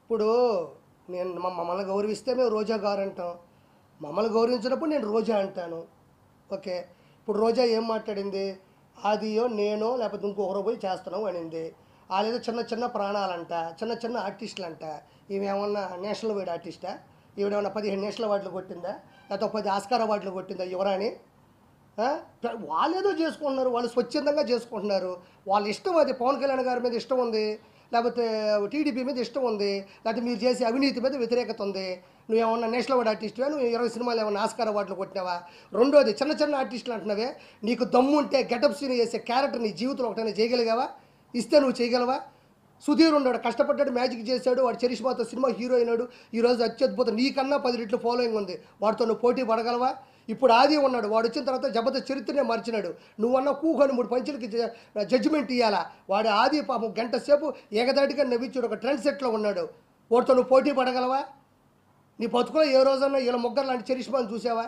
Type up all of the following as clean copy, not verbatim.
ఇప్పుడు నేను మమ్మల్ని గౌరవిస్తే మేము రోజా గారు అంటాం. మమ్మల్ని గౌరవించినప్పుడు నేను రోజా అంటాను. ఓకే. ఇప్పుడు రోజా ఏం మాట్లాడింది? ఆదియో నేనో లేకపోతే ఇంకొకరో పోయి చేస్తున్నాం అనింది. వాళ్ళేదో చిన్న చిన్న ప్రాణాలంట, చిన్న చిన్న ఆర్టిస్టులంట. ఈమెమన్నా నేషనల్ వైడ్ ఆర్టిస్టా? ఈవిడేమన్నా 15 నేషనల్ అవార్డులు కొట్టిందా? లేకపోతే 10 ఆస్కార్ అవార్డులు కొట్టిందా యువరాణి? వాళ్ళేదో చేసుకుంటున్నారు, వాళ్ళు స్వచ్ఛందంగా చేసుకుంటున్నారు. వాళ్ళ ఇష్టం అది. పవన్ కళ్యాణ్ గారి మీద ఇష్టం ఉంది, లేకపోతే టీడీపీ మీద ఇష్టం ఉంది, లేకపోతే మీరు చేసే అవినీతి మీద వ్యతిరేకత ఉంది. నువ్వేమన్నా నేషనల్ అవార్డు ఆర్టిస్టువా? నువ్వు 20 సినిమాలు ఏమన్నా ఆస్కార్ అవార్డులు కొట్టినావా? రెండోది, చిన్న చిన్న ఆర్టిస్టులు అంటున్నావే, నీకు దమ్ము ఉంటే గెటప్ సీన్ చేసే క్యారెక్టర్ నీ జీవితంలో ఒకటైనా చేయగలిగావా? ఇస్తే నువ్వు చేయగలవా? సుధీర్ ఉన్నాడు, కష్టపడ్డాడు, మ్యాజిక్ చేశాడు, వాడు చరిష్మాతో సినిమా హీరో అయినాడు, ఈరోజు అత్యద్భుతం, నీకన్నా 10 రెట్లు ఫాలోయింగ్ ఉంది, వాడితో నువ్వు పోటీ పడగలవా? ఇప్పుడు ఆది ఉన్నాడు, వాడు వచ్చిన తర్వాత జబర్దస్త్ చరిత్రనే మార్చినాడు. నువ్వన్నా కూకొని 3 పంచులకి జడ్జిమెంట్ ఇవ్వాలా? వాడు ఆది పాపం గంట సేపు ఏకదాటిగా నవ్వించాడు, ఒక ట్రెండ్ సెట్లో ఉన్నాడు. వాడితో నువ్వు పోటీ పడగలవా? నీ బతుకులో ఏ రోజన్నా ఇలా ముగ్గురు లాంటి చరిష్మాను చూసావా?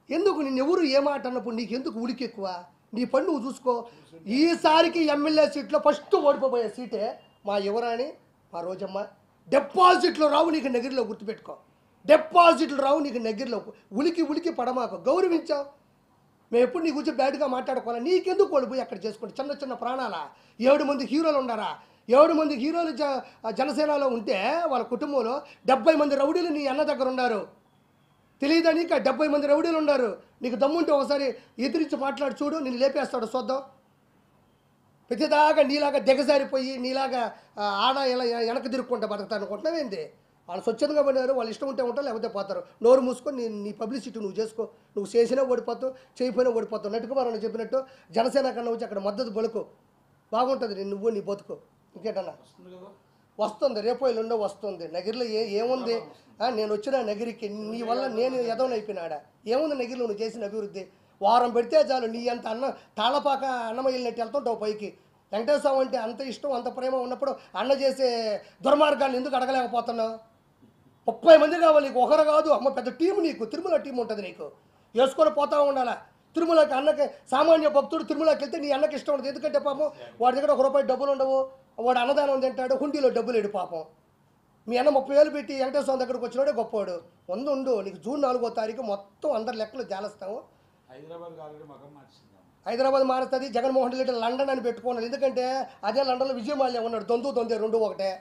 ఎందుకు నిన్నెవరు ఏ మాట అన్నప్పుడు నీకెందుకు ఉడికి ఎక్కువ? నీ పని నువ్వు చూసుకో. ఈసారికి ఎమ్మెల్యే సీట్లో ఫస్ట్ ఓడిపోయే సీటే మా యువరాణి, మా రోజమ్మ. డిపాజిట్లు రావు నీకు నగిరిలో, గుర్తుపెట్టుకో. డిపాజిట్లు రావు నీకు నగిరిలో. ఉలికి ఉలికి పడమాకు, గౌరవించావు. మేము ఎప్పుడు నీ గురించి బ్యాడ్గా మాట్లాడుకోవాలి. నీకెందుకు ఓడిపోయి అక్కడ చేసుకుంటే? చిన్న చిన్న ప్రాణాలా? 7 మంది హీరోలు ఉన్నారా? 7 మంది హీరోలు జనసేనలో ఉంటే వాళ్ళ కుటుంబంలో 70 మంది రౌడీలు నీ అన్న దగ్గర ఉన్నారు. తెలియదా నీకు? 70 మంది రౌడీలు ఉన్నారు. నీకు దమ్ముంటే ఒకసారి ఎదిరించి మాట్లాడి చూడు, నేను లేపేస్తాడు చూద్దాం. ప్రతిదాకా నీలాగా దిగజారిపోయి నీలాగా ఆడ ఇలా వెనక తిరుక్కుంటా బతుకుతాను అనుకుంటున్నావేంది? వాళ్ళు స్వచ్ఛందంగా పడినారు, వాళ్ళు ఇష్టం ఉంటే ఉంటారు, లేకపోతే పోతారు. నోరు మూసుకొని నీ పబ్లిసిటీ నువ్వు చేసుకో. నువ్వు చేసినా ఓడిపోతావు, చేయకపోయినా ఓడిపోతావు. నటుకుమారని చెప్పినట్టు జనసేన కన్నా వచ్చి అక్కడ మద్దతు బలుకు, బాగుంటుంది నువ్వు నీ బతుకు. ఇంకేటన్నా వస్తుంది, రేపో ఎల్లుండో వస్తుంది. నగిరిలో ఏముంది? నేను వచ్చిన నగిరికి నీ వల్ల నేను ఎదవనైపోయినాడా? ఏముంది నగిరిలో నువ్వు చేసిన అభివృద్ధి? వారం పెడితే చాలు, నీ అంత తాళపాక అన్నం వెళ్ళినట్టు వెళ్తుంటావు పైకి. వెంకటేశ్వర స్వామి అంటే అంత ఇష్టం, అంత ప్రేమ ఉన్నప్పుడు అన్న చేసే దుర్మార్గాన్ని ఎందుకు అడగలేకపోతున్నావు? 30 మంది కావాలి నీకు, ఒకరు కాదు. అమ్మ పెద్ద టీం నీకు, తిరుమల టీం ఉంటుంది నీకు. వేసుకొని పోతా ఉండాలా తిరుమలకి. అన్నకి సామాన్య భక్తుడు తిరుమలకి వెళ్తే నీ అన్నకి ఇష్టం ఉంటుంది. ఎందుకంటే పాపం వాడి దగ్గర 1 రూపాయి డబ్బులు ఉండవు, వాడు అన్నదానం తింటాడు, హుండీలో డబ్బులు ఎడు పాపం. మీ అన్న 30,000 పెట్టి వెంకటేశ్వర స్వామి దగ్గరకు వచ్చినాడే గొప్పవాడు. ఉండు నీకు జూన్ 4వ తారీఖు మొత్తం అందరి లెక్కలు జాలస్తాము. హైదరాబాద్ మారుస్తుంది. జగన్మోహన్ రెడ్డి లండన్ అని పెట్టుకున్నాడు. ఎందుకంటే అదే లండన్లో విజయమాల్య ఉన్నాడు, దొందే 2 ఒకటే.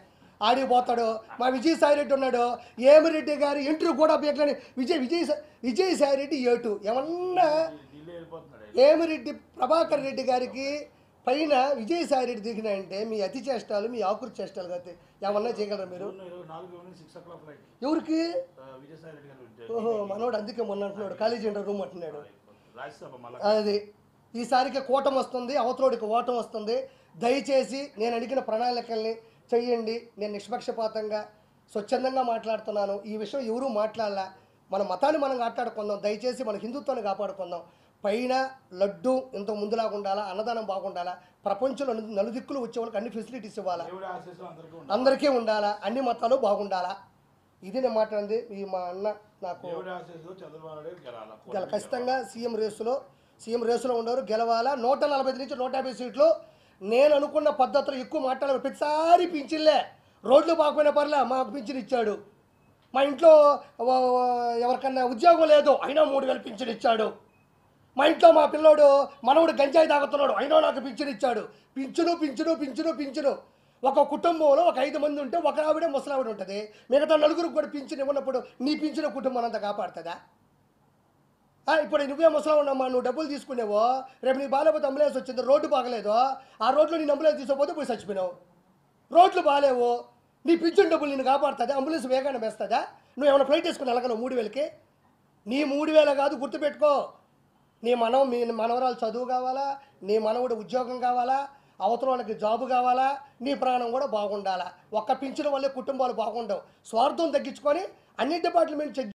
ఆడిపోతాడు. మా విజయసాయిరెడ్డి ఉన్నాడు, ఏమిరెడ్డి గారి ఇంటర్వ్యూ కూడా బేకలని విజయసాయిరెడ్డి ఏటు ఏమన్నా ఏమిరెడ్డి ప్రభాకర్ రెడ్డి గారికి పైన విజయసాయిరెడ్డి దిగినాయంటే మీ అతి చేష్టాలు, మీ ఆకృతి చేష్టాలు కాదు, ఏమన్నా చేయగలరా మీరు? ఎవరికి? ఓహో, మనోడు అందుకే మొన్న అంటున్నాడు ఖాళీ చేయండి రూమ్ అంటున్నాడు. అది ఈసారికి కూటమి వస్తుంది, అవతలోడికి ఓటం వస్తుంది. దయచేసి నేను అడిగిన ప్రణాళికల్ని చెయ్యండి. నేను నిష్పక్షపాతంగా స్వచ్ఛందంగా మాట్లాడుతున్నాను. ఈ విషయం ఎవరూ మాట్లాడాల. మన మతాన్ని మనం కాపాడుకుందాం. దయచేసి మన హిందుత్వాన్ని కాపాడుకుందాం. పైన లడ్డు ఇంత ముందులాగా ఉండాలా, అన్నదానం బాగుండాలా, ప్రపంచంలో నలుదిక్కులు వచ్చే వాళ్ళకి అన్ని ఫెసిలిటీస్ ఇవ్వాలా, అందరికీ ఉండాలా, అన్ని మతాలు బాగుండాలా. ఇది నేను మాట్లాడింది. ఈ మా అన్న నాకు ఖచ్చితంగా సీఎం రేసులో ఉన్నారు, గెలవాలా. 140 నుంచి 150 సీట్లు. నేను అనుకున్న పద్ధతిలో ఎక్కువ మాట్లాడాలి. ప్రతిసారి పింఛన్లే, రోడ్లు బాగుపోయిన పర్లే మాకు పింఛన్ ఇచ్చాడు. మా ఇంట్లో ఎవరికన్నా ఉద్యోగం లేదు అయినా 3,000 పింఛన్ ఇచ్చాడు. మా ఇంట్లో మా పిల్లోడు మనవుడు గంజాయి తాగుతున్నాడు అయినా నాకు పింఛన్ ఇచ్చాడు. పింఛను. ఒక కుటుంబంలో ఒక 5 మంది ఉంటే ఒక ఆవిడే ముసలావిడ ఉంటుంది, మిగతా 4గురికి కూడా పింఛన్ ఇవ్వనప్పుడు నీ పింఛన్ కుటుంబం అంతా కాపాడుతుందా? ఇప్పుడు నువ్వే ముసలా ఉన్నామ్మా, నువ్వు డబ్బులు తీసుకునేవో, రేపు నీ బాగాలేకపోతే అంబులెన్స్ వచ్చింది, రోడ్డు బాగలేదు, ఆ రోడ్లో నేను అంబులెన్స్ తీసుకోపోతే పోయి చచ్చిపోయినావు. రోడ్లు బాగాలేవు, నీ పింఛన్ డబ్బులు నేను కాపాడుతుందా? అంబులెన్స్ వేగానే వేస్తుందా? నువ్వు ఏమైనా ఫ్లైట్ వేసుకుని వెళ్ళగలవు 3,000కి? నీ 3,000 కాదు, గుర్తుపెట్టుకో. మీ మనవరాలు చదువు కావాలా, నీ మనవుడు ఉద్యోగం కావాలా, అవతల వాళ్ళకి జాబు కావాలా, నీ ప్రాణం కూడా బాగుండాలా. ఒక్క పింఛన్ వల్లే కుటుంబాలు బాగుండవు. స్వార్థం తగ్గించుకొని అన్ని డిపార్ట్మెంట్